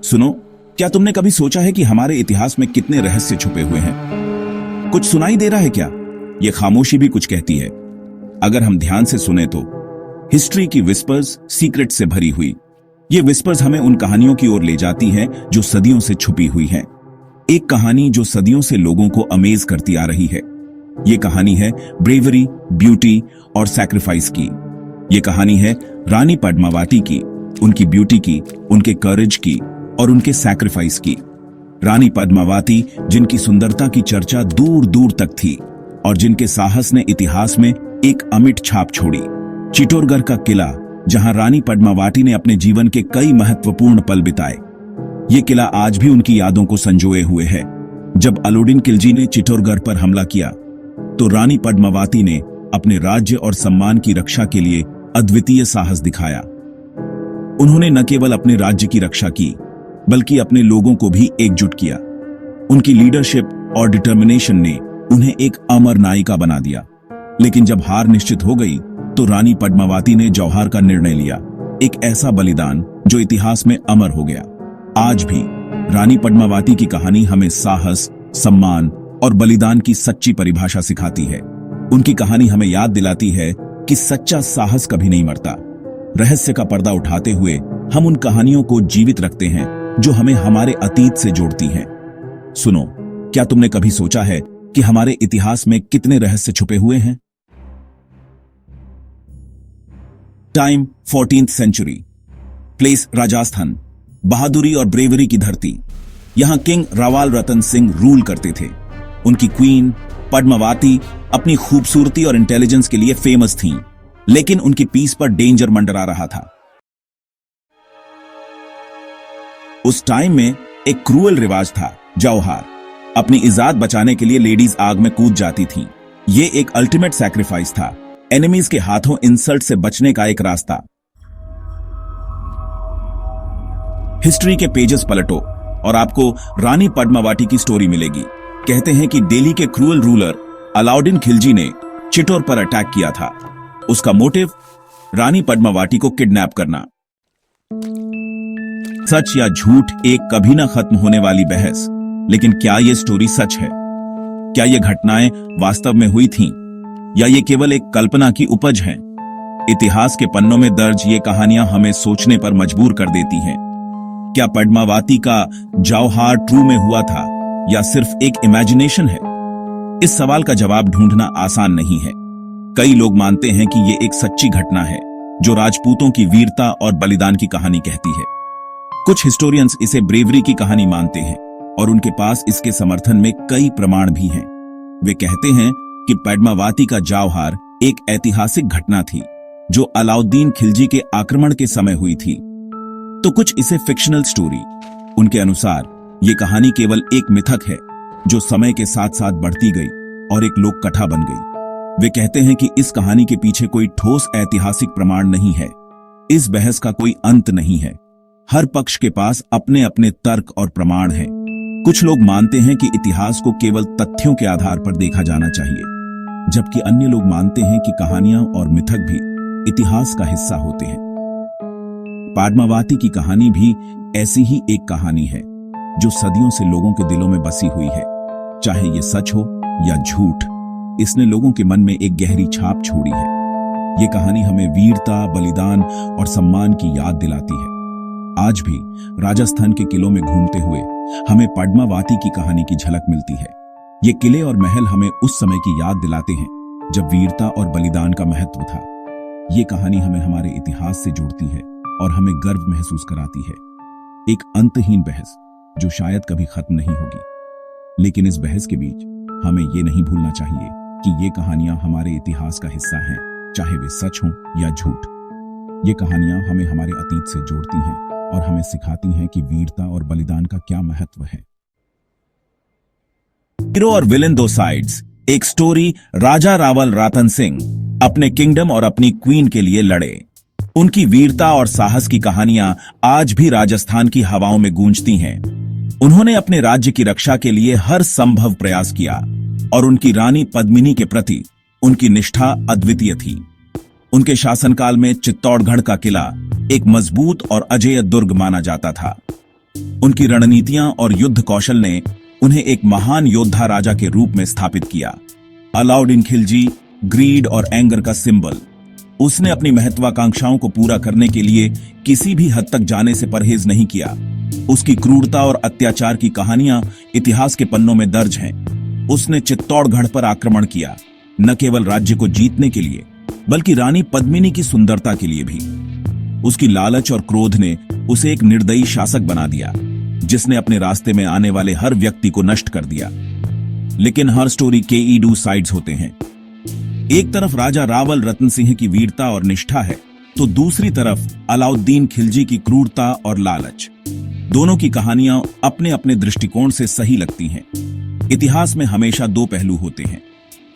सुनो, क्या तुमने कभी सोचा है कि हमारे इतिहास में कितने रहस्य छुपे हुए हैं? कुछ सुनाई दे रहा है क्या? यह खामोशी भी कुछ कहती है। अगर हम ध्यान से सुने तो हिस्ट्री की विस्पर्स सीक्रेट से भरी हुई। ये विस्पर्स हमें उन कहानियों की ओर ले जाती हैं जो सदियों से छुपी हुई हैं। एक कहानी जो सदियों से लोगों को अमेज करती आ रही है। ये कहानी है ब्रेवरी, ब्यूटी और सैक्रिफाइस की। ये कहानी है रानी पद्मावती की, उनकी ब्यूटी की, उनके करेज की और उनके सैक्रिफाइस की। रानी पद्मावती, जिनकी सुंदरता की चर्चा दूर दूर तक थी और जिनके साहस ने इतिहास में एक अमिट छाप छोड़ी। चित्तौड़गढ़ का किला, जहां रानी पद्मावती ने अपने जीवन के कई महत्वपूर्ण पल बिताए। ये किला आज भी उनकी यादों को संजोए हुए है। जब अलाउद्दीन खिलजी ने चित्तौड़गढ़ पर हमला किया तो रानी पद्मावती ने अपने राज्य और सम्मान की रक्षा के लिए अद्वितीय साहस दिखाया। उन्होंने न केवल अपने राज्य की रक्षा की, बल्कि अपने लोगों को भी एकजुट किया। उनकी लीडरशिप और डिटर्मिनेशन ने उन्हें एक अमर नायिका बना दिया। लेकिन जब हार निश्चित हो गई तो रानी पद्मावती ने जौहर का निर्णय लिया, एक ऐसा बलिदान जो इतिहास में अमर हो गया। आज भी रानी पद्मावती की कहानी हमें साहस, सम्मान और बलिदान की सच्ची परिभाषा सिखाती है। उनकी कहानी हमें याद दिलाती है कि सच्चा साहस कभी नहीं मरता। रहस्य का पर्दा उठाते हुए हम उन कहानियों को जीवित रखते हैं जो हमें हमारे अतीत से जोड़ती हैं। सुनो, क्या तुमने कभी सोचा है कि हमारे इतिहास में कितने रहस्य छुपे हुए हैं? Time 14th century. Place Rajasthan. बहादुरी और ब्रेवरी की धरती। यहां किंग रावाल रतन सिंह रूल करते थे। उनकी क्वीन पद्मावती अपनी खूबसूरती और इंटेलिजेंस के लिए फेमस थीं, लेकिन उनकी पीस पर डेंजर मंडरा रहा था। उस टाइम में एक क्रूअल रिवाज था, जौहर। अपनी इज्जत बचाने के लिए लेडीज आग में कूद जाती थीं। यह एक अल्टीमेट सैक्रिफाइस था, एनिमीज के हाथों इंसल्ट से बचने का एक रास्ता। हिस्ट्री के पेजेस पलटो और आपको रानी पद्मावती की स्टोरी मिलेगी। कहते हैं कि दिल्ली के क्रूअल रूलर अलाउद्दीन खिलजी ने चित्तौड़ पर अटैक किया था। उसका मोटिव रानी पद्मावती को किडनैप करना। सच या झूठ, एक कभी ना खत्म होने वाली बहस। लेकिन क्या यह स्टोरी सच है? क्या ये घटनाएं वास्तव में हुई थीं या ये केवल एक कल्पना की उपज है? इतिहास के पन्नों में दर्ज ये कहानियां हमें सोचने पर मजबूर कर देती हैं। क्या पद्मावती का जौहर ट्रू में हुआ था या सिर्फ एक इमेजिनेशन है? इस सवाल का जवाब ढूंढना आसान नहीं है। कई लोग मानते हैं कि ये एक सच्ची घटना है जो राजपूतों की वीरता और बलिदान की कहानी कहती है। कुछ हिस्टोरियंस इसे ब्रेवरी की कहानी मानते हैं और उनके पास इसके समर्थन में कई प्रमाण भी हैं। वे कहते हैं कि पद्मावती का जौहर एक ऐतिहासिक घटना थी जो अलाउद्दीन खिलजी के आक्रमण के समय हुई थी, तो कुछ इसे फिक्शनल स्टोरी। उनके अनुसार ये कहानी केवल एक मिथक है जो समय के साथ साथ बढ़ती गई और एक लोक कथा बन गई। वे कहते हैं कि इस कहानी के पीछे कोई ठोस ऐतिहासिक प्रमाण नहीं है। इस बहस का कोई अंत नहीं है। हर पक्ष के पास अपने अपने तर्क और प्रमाण हैं। कुछ लोग मानते हैं कि इतिहास को केवल तथ्यों के आधार पर देखा जाना चाहिए, जबकि अन्य लोग मानते हैं कि कहानियां और मिथक भी इतिहास का हिस्सा होते हैं। पद्मावती की कहानी भी ऐसी ही एक कहानी है जो सदियों से लोगों के दिलों में बसी हुई है। चाहे ये सच हो या झूठ, इसने लोगों के मन में एक गहरी छाप छोड़ी है। ये कहानी हमें वीरता, बलिदान और सम्मान की याद दिलाती है। आज भी राजस्थान के किलों में घूमते हुए हमें पद्मावती की कहानी की झलक मिलती है। ये किले और महल हमें उस समय की याद दिलाते हैं जब वीरता और बलिदान का महत्व था। ये कहानी हमें हमारे इतिहास से जोड़ती है और हमें गर्व महसूस कराती है। एक अंतहीन बहस जो शायद कभी खत्म नहीं होगी। लेकिन इस बहस के बीच हमें ये नहीं भूलना चाहिए कि ये कहानियां हमारे इतिहास का हिस्सा हैं, चाहे वे सच हों या झूठ। ये कहानियां हमें हमारे अतीत से जोड़ती हैं और हमें सिखाती हैं कि वीरता और बलिदान का क्या महत्व है। हीरो और विलेन दो साइड्स। एक स्टोरी, राजा रावल रतन सिंह अपने किंगडम और अपनी क्वीन के लिए लड़े। उनकी वीरता और साहस की कहानियां आज भी राजस्थान की हवाओं में गूंजती हैं। उन्होंने अपने राज्य की रक्षा के लिए हर संभव प्रयास किया और उनकी रानी पद्मिनी के प्रति उनकी निष्ठा अद्वितीय थी। उनके शासनकाल में चित्तौड़गढ़ का किला एक मजबूत और अजेय दुर्ग माना जाता था। उनकी रणनीतियां और युद्ध कौशल ने उन्हें एक महान योद्धा राजा के रूप में स्थापित किया। अलाउद्दीन खिलजी ग्रीड और एंगर का सिंबल। उसने अपनी महत्वाकांक्षाओं को पूरा करने के लिए किसी भी हद तक जाने से परहेज नहीं किया। उसकी क्रूरता और अत्याचार की कहानियां इतिहास के पन्नों में दर्ज हैं। उसने चित्तौड़गढ़ पर आक्रमण किया, न केवल राज्य को जीतने के लिए बल्कि रानी पद्मिनी की सुंदरता के लिए भी। उसकी लालच और क्रोध ने उसे एक निर्दयी शासक बना दिया, जिसने अपने रास्ते में आने वाले हर व्यक्ति को नष्ट कर दिया। लेकिन हर स्टोरी के दो साइड्स होते हैं। एक तरफ राजा रावल रतन सिंह की वीरता और निष्ठा है, तो दूसरी तरफ अलाउद्दीन खिलजी की क्रूरता और लालच। दोनों की कहानियां अपने अपने दृष्टिकोण से सही लगती हैं। इतिहास में हमेशा दो पहलू होते हैं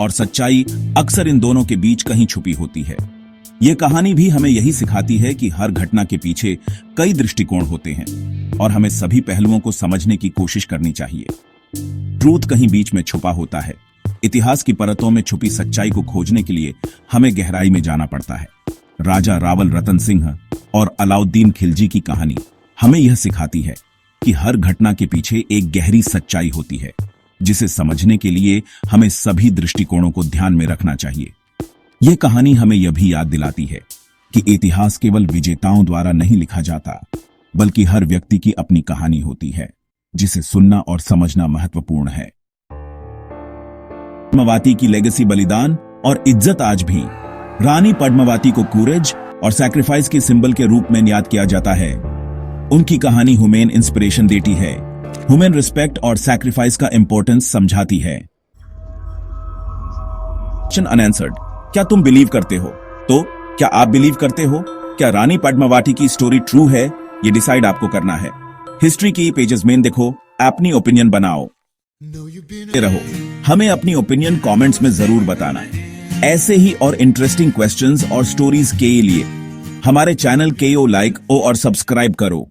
और सच्चाई अक्सर इन दोनों के बीच कहीं छुपी होती है। यह कहानी भी हमें यही सिखाती है कि हर घटना के पीछे कई दृष्टिकोण होते हैं और हमें सभी पहलुओं को समझने की कोशिश करनी चाहिए। ट्रूथ कहीं बीच में छुपा होता है। इतिहास की परतों में छुपी सच्चाई को खोजने के लिए हमें गहराई में जाना पड़ता है। राजा रावल रतन सिंह और अलाउद्दीन खिलजी की कहानी हमें यह सिखाती है कि हर घटना के पीछे एक गहरी सच्चाई होती है, जिसे समझने के लिए हमें सभी दृष्टिकोणों को ध्यान में रखना चाहिए। यह कहानी हमें यह भी याद दिलाती है कि इतिहास केवल विजेताओं द्वारा नहीं लिखा जाता, बल्कि हर व्यक्ति की अपनी कहानी होती है, जिसे सुनना और समझना महत्वपूर्ण है। पद्मावती की लेगेसी, बलिदान और इज्जत आज भी रानी पद्मावती को कूरेज और सैक्रिफाइस के सिंबल के रूप में याद किया जाता है। उनकी कहानी ह्यूमन इंस्पिरेशन देती है, ह्यूमन रिस्पेक्ट और सैक्रिफाइस का इंपॉर्टेंस समझाती है। Question unanswered. क्या तुम बिलीव करते हो? तो क्या आप बिलीव करते हो? क्या रानी पद्मावती की स्टोरी ट्रू है? ये डिसाइड आपको करना है। हिस्ट्री की पेजेस में देखो, अपनी ओपिनियन बनाओ रहो। हमें अपनी ओपिनियन कमेंट्स में जरूर बताना। ऐसे ही और इंटरेस्टिंग क्वेश्चंस और स्टोरीज के लिए हमारे चैनल को लाइक और सब्सक्राइब करो।